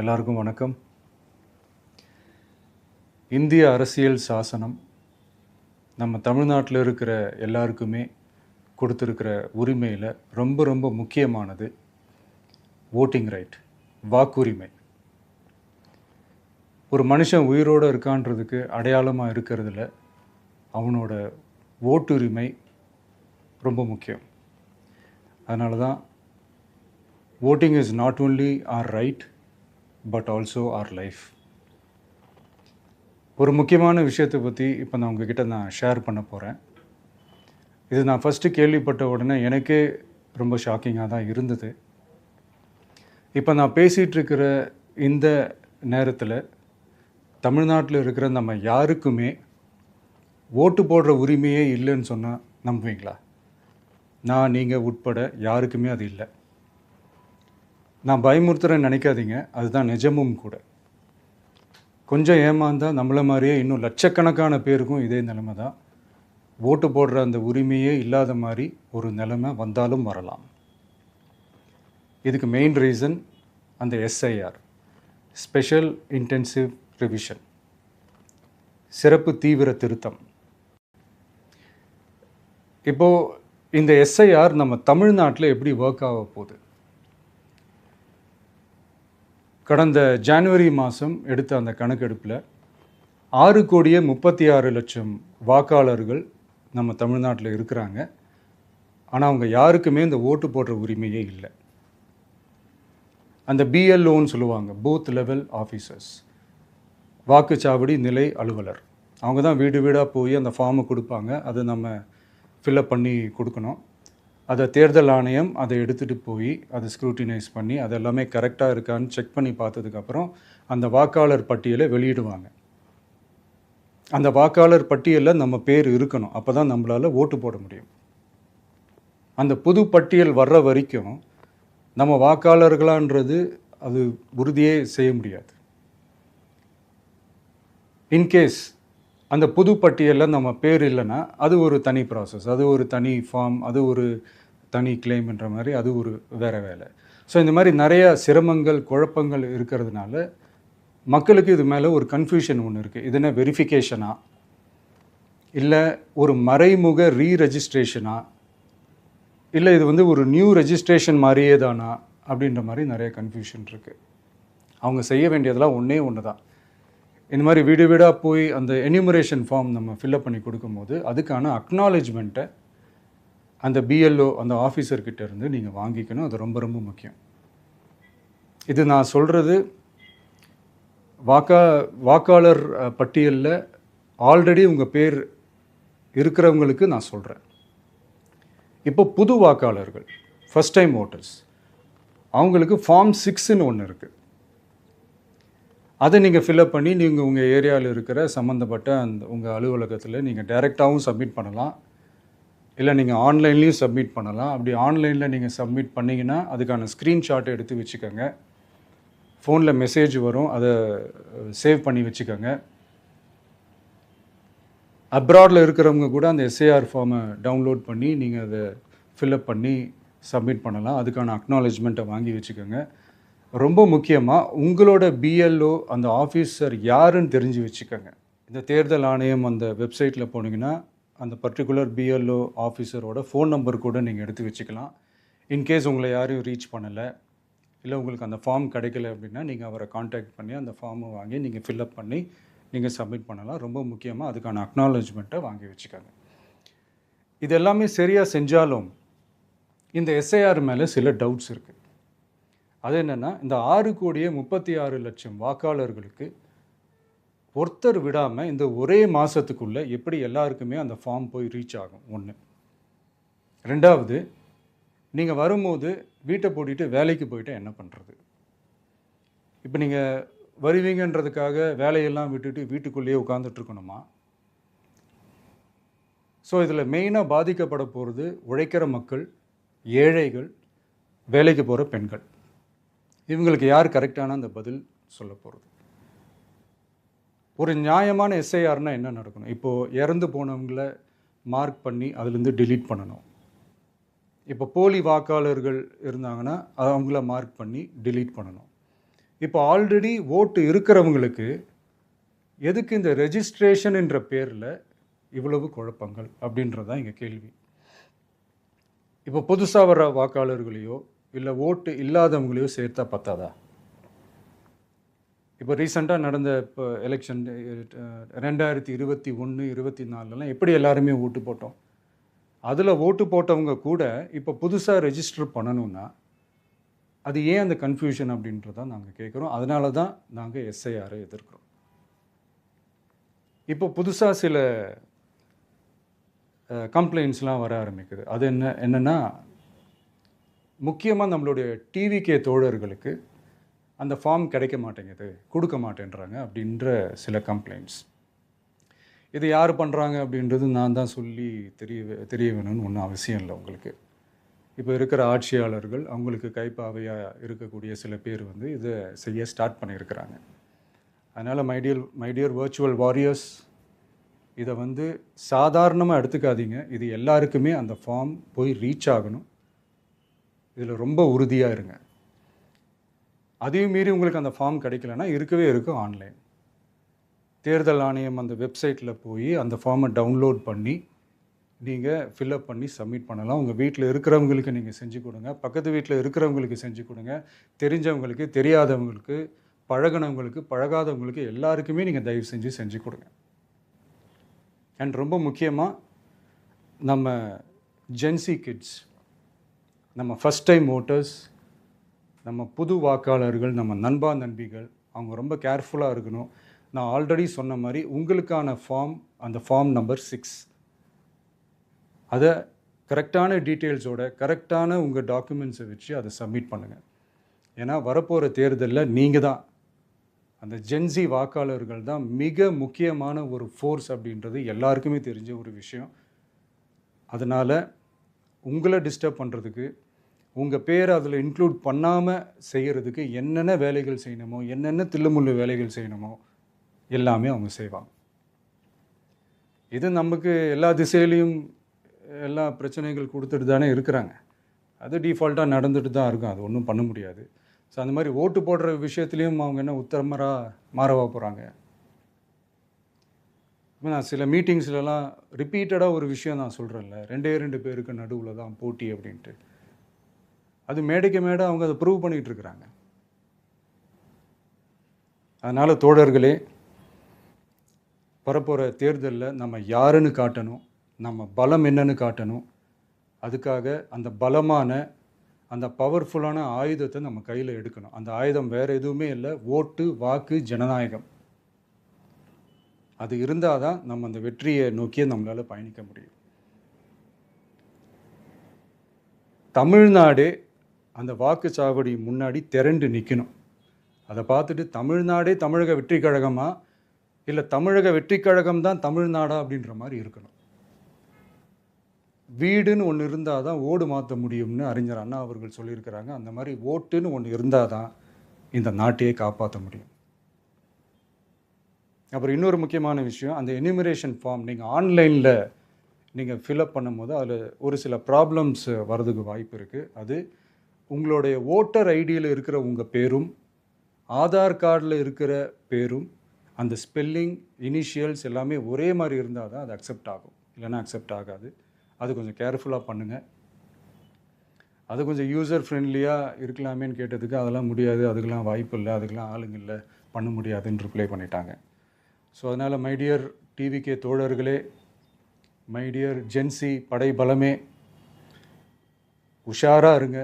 எல்லாருக்கும் வணக்கம். இந்திய அரசியல் சாசனம் நம்ம தமிழ்நாட்டில் இருக்கிற எல்லாருக்குமே கொடுத்துருக்கிற உரிமையில் ரொம்ப ரொம்ப முக்கியமானது ஓட்டிங் ரைட், வாக்குரிமை. ஒரு மனுஷன் உயிரோடு இருக்கான்றதுக்கு அடையாளமாக இருக்கிறதுல அவனோட ஓட்டுரிமை ரொம்ப முக்கியம். அதனால தான் voting is not only our right but also our life. ஒரு முக்கியமான விஷயத்தை பற்றி இப்போ நான் உங்ககிட்ட ஷேர் பண்ண போகிறேன். இது நான் ஃபஸ்ட்டு கேள்விப்பட்ட உடனே எனக்கே ரொம்ப ஷாக்கிங்காக தான் இருந்தது. இப்போ நான் பேசிகிட்டு இருக்கிற இந்த நேரத்தில் தமிழ்நாட்டில் இருக்கிற நம்ம யாருக்குமே ஓட்டு போடுற உரிமையே இல்லைன்னு சொன்னால் நம்புவீங்களா? நான் நீங்கள் உட்பட யாருக்குமே அது இல்லை. நான் பயமுறுத்துறேன்னு நினைக்காதீங்க, அதுதான் நிஜமும் கூட. கொஞ்சம் ஏமாந்தால் நம்மளை மாதிரியே இன்னும் லட்சக்கணக்கான பேருக்கும் இதே நிலைமை தான். ஓட்டு போடுற அந்த உரிமையே இல்லாத மாதிரி ஒரு நிலைமை வந்தாலும் வரலாம். இதுக்கு மெயின் ரீசன் அந்த எஸ்ஐஆர், ஸ்பெஷல் இன்டென்சிவ் ரிவிஷன், சிறப்பு தீவிர திருத்தம். இப்போது இந்த எஸ்ஐஆர் நம்ம தமிழ்நாட்டில் எப்படி ஒர்க் ஆக போகுது? கடந்த ஜனவரி மாதம் எடுத்த அந்த கணக்கெடுப்பில் 6,36,00,000 வாக்காளர்கள் நம்ம தமிழ்நாட்டில் இருக்கிறாங்க. ஆனால் அவங்க யாருக்குமே இந்த ஓட்டு போடுற உரிமையே இல்லை. அந்த பிஎல்ஓன்னு சொல்லுவாங்க, பூத் லெவல் ஆஃபீஸர்ஸ், வாக்குச்சாவடி நிலை அலுவலர். அவங்க தான் வீடு வீடாக போய் அந்த ஃபார்மை கொடுப்பாங்க. அதை நம்ம ஃபில்அப் பண்ணி கொடுக்கணும். அதை தேர்தல் ஆணையம் அதை எடுத்துகிட்டு போய் அதை ஸ்க்ரூட்டினைஸ் பண்ணி அது எல்லாமே கரெக்டாக இருக்கான்னு செக் பண்ணி பார்த்ததுக்கப்புறம் அந்த வாக்காளர் பட்டியலை வெளியிடுவாங்க. அந்த வாக்காளர் பட்டியலில் நம்ம பேர் இருக்கணும், அப்போ தான் நம்மளால் ஓட்டு போட முடியும். அந்த புது பட்டியல் வர்ற வரைக்கும் நம்ம வாக்காளர்களான்றது அது உறுதியே செய்ய முடியாது. இன்கேஸ் அந்த புது பட்டியலில் நம்ம பேர் இல்லைன்னா அது ஒரு தனி ப்ராசஸ், அது ஒரு தனி ஃபார்ம், அது ஒரு தனி கிளைம்ன்ற மாதிரி அது ஒரு வேறு வேலை. ஸோ இந்த மாதிரி நிறையா சிரமங்கள் குழப்பங்கள் இருக்கிறதுனால மக்களுக்கு இது மேலே ஒரு கன்ஃபியூஷன் ஒன்று இருக்குது. இது என்ன வெரிஃபிகேஷனா இல்லை ஒரு மறைமுக ரீரெஜிஸ்ட்ரேஷனா இல்லை இது ஒரு நியூ ரெஜிஸ்ட்ரேஷன் மாதிரியே தானா அப்படின்ற மாதிரி நிறைய கன்ஃபியூஷன் இருக்குது. அவங்க செய்ய வேண்டியதெல்லாம் ஒன்று தான். இந்த மாதிரி வீடு வீடாக போய் அந்த எனிமரேஷன் ஃபார்ம் நம்ம ஃபில்அப் பண்ணி கொடுக்கும்போது அதுக்கான அக்னாலேஜ்மெண்ட்டை அந்த பிஎல்ஓ அந்த ஆஃபீஸர்கிட்ட இருந்து நீங்கள் வாங்கிக்கணும். அது ரொம்ப ரொம்ப முக்கியம். இது நான் சொல்கிறது வாக்காளர் பட்டியலில் ஆல்ரெடி உங்கள் பேர் இருக்கிறவங்களுக்கு நான் சொல்கிறேன். இப்போ புது வாக்காளர்கள், ஃபஸ்ட் டைம் ஓட்டர்ஸ், அவங்களுக்கு ஃபார்ம் 6ன்னு ஒன்று இருக்குது. அதை நீங்கள் ஃபில்அப் பண்ணி நீங்கள் உங்கள் ஏரியாவில் இருக்கிற சம்மந்தப்பட்ட அந்த உங்கள் அலுவலகத்தில் நீங்கள் டைரெக்டாகவும் சப்மிட் பண்ணலாம், இல்லை நீங்கள் ஆன்லைன்லேயும் சப்மிட் பண்ணலாம். அப்படி ஆன்லைனில் நீங்கள் சப்மிட் பண்ணிங்கன்னா அதுக்கான ஸ்க்ரீன்ஷாட்டை எடுத்து வச்சுக்கோங்க. ஃபோனில் மெசேஜ் வரும், அதை சேவ் பண்ணி வச்சுக்கோங்க. அப்ராடில் இருக்கிறவங்க கூட அந்த எஸ்ஏஆர் ஃபார்மை டவுன்லோட் பண்ணி நீங்கள் அதை ஃபில்அப் பண்ணி சப்மிட் பண்ணலாம். அதுக்கான அக்னாலேஜ்மெண்ட்டை வாங்கி வச்சுக்கோங்க. ரொம்ப முக்கியமாக உங்களோட பிஎல்ஓ அந்த ஆஃபீஸர் யாருன்னு தெரிஞ்சு வச்சுக்கோங்க. இந்த தேர்தல் ஆணையம் அந்த வெப்சைட்டில் போனீங்கன்னா அந்த பர்டிகுலர் பிஎல்ஓ ஆஃபீஸரோட ஃபோன் நம்பர் கூட நீங்கள் எடுத்து வச்சுக்கலாம். இன்கேஸ் உங்களை யாரையும் ரீச் பண்ணலை, இல்லை உங்களுக்கு அந்த ஃபார்ம் கிடைக்கல அப்படின்னா நீங்கள் அவரை காண்டாக்ட் பண்ணி அந்த ஃபார்மை வாங்கி நீங்கள் ஃபில்அப் பண்ணி நீங்கள் சப்மிட் பண்ணலாம். ரொம்ப முக்கியமாக அதுக்கான அக்னாலேஜ்மெண்ட்டை வாங்கி வச்சுக்கோங்க. இது எல்லாமே சரியாக செஞ்சாலும் இந்த எஸ்ஐஆர் மேலே சில டவுட்ஸ் இருக்குது. அது என்னென்னா, இந்த 6,36,00,000 வாக்காளர்களுக்கு ஒருத்தர் விடாமல் இந்த ஒரே மாதத்துக்குள்ளே எப்படி எல்லாருக்குமே அந்த ஃபார்ம் போய் ரீச் ஆகும்? ஒன்று. ரெண்டாவது, நீங்கள் வரும்போது வீட்டை பூட்டிட்டு வேலைக்கு போயிட்டு என்ன பண்ணுறது? இப்போ நீங்கள் வருவீங்கன்றதுக்காக வேலையெல்லாம் விட்டுட்டு வீட்டுக்குள்ளேயே உட்காந்துட்ருக்கணுமா? ஸோ இதில் மெயினாக பாதிக்கப்பட போகிறது உழைக்கிற மக்கள், ஏழைகள், வேலைக்கு போகிற பெண்கள். இவங்களுக்கு யார் கரெக்டான அந்த பதில் சொல்ல போகிறது? ஒரு நியாயமான எஸ்ஐஆர்னால் என்ன நடக்கணும்? இப்போது இறந்து போனவங்களை மார்க் பண்ணி அதுலேருந்து டிலீட் பண்ணணும். இப்போ போலி வாக்காளர்கள் இருந்தாங்கன்னா அவங்கள மார்க் பண்ணி டிலீட் பண்ணணும். இப்போ ஆல்ரெடி ஓட்டு இருக்கிறவங்களுக்கு எதுக்கு இந்த ரெஜிஸ்ட்ரேஷன் என்ற பேரில் இவ்வளவு குழப்பங்கள் அப்படின்றது தான் எங்கள் கேள்வி. இப்போ புதுசாக வர வாக்காளர்களையோ இல்லை ஓட்டு இல்லாதவங்களையோ சேர்த்தா பத்தாதா? இப்போ ரீசெண்டாக நடந்த இப்போ எலெக்ஷன் 2021, 24 எப்படி எல்லாருமே ஓட்டு போட்டோம்? அதில் ஓட்டு போட்டவங்க கூட இப்போ புதுசாக ரெஜிஸ்டர் பண்ணணும்னா அது ஏன் அந்த கன்ஃபியூஷன் அப்படின்றதான் நாங்கள் கேட்குறோம். அதனால தான் நாங்கள் எஸ்ஐஆரை எதிர்க்கிறோம். இப்போ புதுசாக சில கம்ப்ளைண்ட்ஸ்லாம் வர ஆரம்பிக்குது. அது என்னென்னா முக்கியமாக நம்மளுடைய டிவிகே தோழர்களுக்கு அந்த ஃபார்ம் கிடைக்க மாட்டேங்குது, கொடுக்க மாட்டேன்றாங்க அப்படின்ற சில கம்ப்ளைண்ட்ஸ். இது யார் பண்ணுறாங்க அப்படின்றது நான் தான் சொல்லி தெரிய வேணும்னு ஒன்றும் அவசியம் இல்லை உங்களுக்கு. இப்போ இருக்கிற ஆட்சியாளர்கள் அவங்களுக்கு கைப்பாவையாக இருக்கக்கூடிய சில பேர் வந்து இதை செய்ய ஸ்டார்ட் பண்ணியிருக்கிறாங்க. அதனால் மைடியர் வர்ச்சுவல் வாரியர்ஸ், இதை வந்து சாதாரணமாக எடுத்துக்காதீங்க. இது எல்லாருக்குமே அந்த ஃபார்ம் போய் ரீச் ஆகணும். இதில் ரொம்ப உறுதியாக இருங்க. அதையும் மீறி உங்களுக்கு அந்த ஃபார்ம் கிடைக்கலன்னா இருக்கவே இருக்கும் ஆன்லைன். தேர்தல் ஆணையம் அந்த வெப்சைட்டில் போய் அந்த ஃபார்மை டவுன்லோட் பண்ணி நீங்கள் ஃபில்அப் பண்ணி சப்மிட் பண்ணலாம். உங்கள் வீட்டில் இருக்கிறவங்களுக்கு நீங்கள் செஞ்சு கொடுங்க, பக்கத்து வீட்டில் இருக்கிறவங்களுக்கு செஞ்சு கொடுங்க, தெரிஞ்சவங்களுக்கு, தெரியாதவங்களுக்கு, பழகினவங்களுக்கு, பழகாதவங்களுக்கு எல்லாருக்குமே நீங்கள் தயவு செஞ்சு கொடுங்க. அண்ட் ரொம்ப முக்கியமாக நம்ம ஜென்சி கிட்ஸ், நம்ம ஃபஸ்ட் டைம் ஓட்டர்ஸ், நம்ம புது வாக்காளர்கள், நம்ம நண்பா நண்பிகள், அவங்க ரொம்ப கேர்ஃபுல்லாக இருக்கணும். நான் ஆல்ரெடி சொன்ன மாதிரி உங்களுக்கான ஃபார்ம், அந்த ஃபார்ம் நம்பர் 6, அதை கரெக்டான டீட்டெயில்ஸோட கரெக்டான உங்கள் டாக்குமெண்ட்ஸை வச்சு அதை சப்மிட் பண்ணுங்கள். ஏன்னா வரப்போகிற தேர்தலில் நீங்கள் தான், அந்த ஜென்சி வாக்காளர்கள் தான் மிக முக்கியமான ஒரு ஃபோர்ஸ் அப்படின்றது எல்லாருக்குமே தெரிஞ்ச ஒரு விஷயம். அதனால் உங்களை டிஸ்டர்ப் பண்ணுறதுக்கு, உங்கள் பேரை அதில் இன்க்ளூட் பண்ணாமல் செய்கிறதுக்கு என்னென்ன வேலைகள் செய்யணுமோ, என்னென்ன தில்லுமுள்ளு வேலைகள் செய்யணுமோ எல்லாமே அவங்க செய்வாங்க. இது நமக்கு எல்லா திசையிலையும் எல்லா பிரச்சனைகள் கொடுத்துட்டு தானே இருக்கிறாங்க. அது டிஃபால்ட்டாக நடந்துட்டு தான் இருக்கும், அது ஒன்றும் பண்ண முடியாது. ஸோ அந்த மாதிரி ஓட்டு போடுற விஷயத்துலேயும் அவங்க என்ன உத்தரமராக மாறவா போகிறாங்க? இப்போ நான் சில மீட்டிங்ஸ்லலாம் ரிப்பீட்டடாக ஒரு விஷயம் நான் சொல்கிறேன்ல, 2 பேருக்கு நடுவில் தான் போட்டி அப்படின்ட்டு. அது மேடைக்கு மேடை அவங்க அதை ப்ரூவ் பண்ணிகிட்டு இருக்கிறாங்க. அதனால் தோழர்களே, வரப்போகிற தேர்தலில் நம்ம யாருன்னு காட்டணும், நம்ம பலம் என்னன்னு காட்டணும். அதுக்காக அந்த பலமான, அந்த பவர்ஃபுல்லான ஆயுதத்தை நம்ம கையில் எடுக்கணும். அந்த ஆயுதம் வேறு எதுவுமே இல்லை, ஓட்டு, வாக்கு, ஜனநாயகம். அது இருந்தால் தான் நம்ம அந்த வெற்றியை நோக்கியே நம்மளால் பயணிக்க முடியும். தமிழ்நாடே அந்த வாக்குச்சாவடி முன்னாடி திரண்டு நிற்கணும். அதை பார்த்துட்டு தமிழ்நாடே தமிழக வெற்றி கழகமா, இல்லை தமிழக வெற்றி கழகம் தான் தமிழ்நாடா அப்படின்ற மாதிரி இருக்கணும். வீடுன்னு ஒன்று இருந்தால் தான் ஓடு மாற்ற முடியும்னு அறிஞர் அண்ணா அவர்கள் சொல்லியிருக்கிறாங்க. அந்த மாதிரி ஓட்டுன்னு ஒன்று இருந்தால் தான் இந்த நாட்டையே காப்பாற்ற முடியும். அப்புறம் இன்னொரு முக்கியமான விஷயம், அந்த எனிமரேஷன் ஃபார்ம் நீங்கள் ஆன்லைனில் நீங்கள் ஃபில்அப் பண்ணும்போது அதில் ஒரு சில ப்ராப்ளம்ஸ் வர்றதுக்கு வாய்ப்பு இருக்குது. அது உங்களுடைய ஓட்டர் ஐடியில் இருக்கிற உங்கள் பேரும், ஆதார் கார்டில் இருக்கிற பேரும், அந்த ஸ்பெல்லிங், இனிஷியல்ஸ் எல்லாமே ஒரே மாதிரி இருந்தால் தான் அது அக்செப்ட் ஆகும், இல்லைன்னா அக்செப்ட் ஆகாது. அது கொஞ்சம் கேர்ஃபுல்லாக பண்ணுங்கள். அது கொஞ்சம் யூசர் ஃப்ரெண்ட்லியாக இருக்கலாமேன்னு கேட்டதுக்கு அதெல்லாம் முடியாது, அதுக்கெலாம் வாய்ப்பு இல்லை, அதுக்கெலாம் ஆளுங்க இல்லை, பண்ண முடியாதுன்னு ரிப்ளை பண்ணிட்டாங்க. ஸோ அதனால் மைடியர் டிவிகே தோழர்களே, மைடியர் ஜென்சி படை பலமே, உஷாராக இருங்க,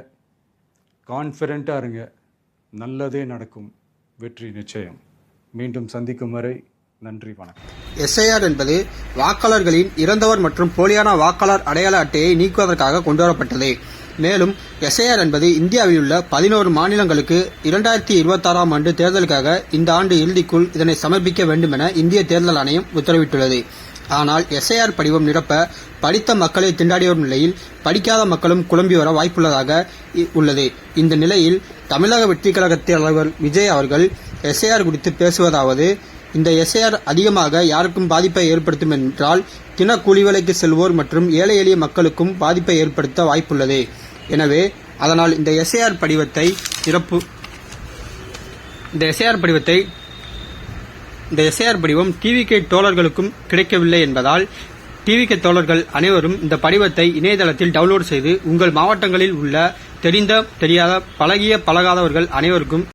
கான்ஃபிடெண்ட்டாக இருங்க, நல்லதே நடக்கும், வெற்றி நிச்சயம். மீண்டும் சந்திக்கும் வரை நன்றி, வணக்கம். எஸ்ஐஆர் என்பது வாக்காளர்களின் இறந்தவர் மற்றும் போலியான வாக்காளர் அடையாள அட்டையை நீக்குவதற்காக கொண்டுவரப்பட்டது. மேலும் எஸ்ஐஆர் என்பது இந்தியாவில் உள்ள 11 மாநிலங்களுக்கு 2026ஆம் ஆண்டு தேர்தலுக்காக இந்த ஆண்டு இறுதிக்குள் இதனை சமர்ப்பிக்க வேண்டும் என இந்திய தேர்தல் ஆணையம் உத்தரவிட்டுள்ளது. ஆனால் எஸ்ஐஆர் படிவம் நிரப்ப படித்த மக்களை திண்டாடி வரும் நிலையில் படிக்காத மக்களும் குழம்பி வர வாய்ப்புள்ளதாக உள்ளது. இந்த நிலையில் தமிழக வெற்றி கழகத்தின் தலைவர் விஜய் அவர்கள் எஸ்ஐஆர் குறித்து பேசுவதாவது: இந்த எஸ்ஐஆர் அதிகமாக யாருக்கும் பாதிப்பை ஏற்படுத்தும் என்றால் தின கூலி வேலைக்கு செல்வோர் மற்றும் ஏழை எளிய மக்களுக்கும் பாதிப்பை ஏற்படுத்த வாய்ப்புள்ளது. எனவே அதனால் இந்த எஸ்ஐஆர் படிவத்தை இந்த எஸ்ஐஆர் படிவம் டிவிகே தோழர்களுக்கும் கிடைக்கவில்லை என்பதால் டிவிகே தோழர்கள் அனைவரும் இந்த படிவத்தை இணையதளத்தில் டவுன்லோட் செய்து உங்கள் மாவட்டங்களில் உள்ள தெரிந்த தெரியாத பழகாதவர்கள் அனைவருக்கும்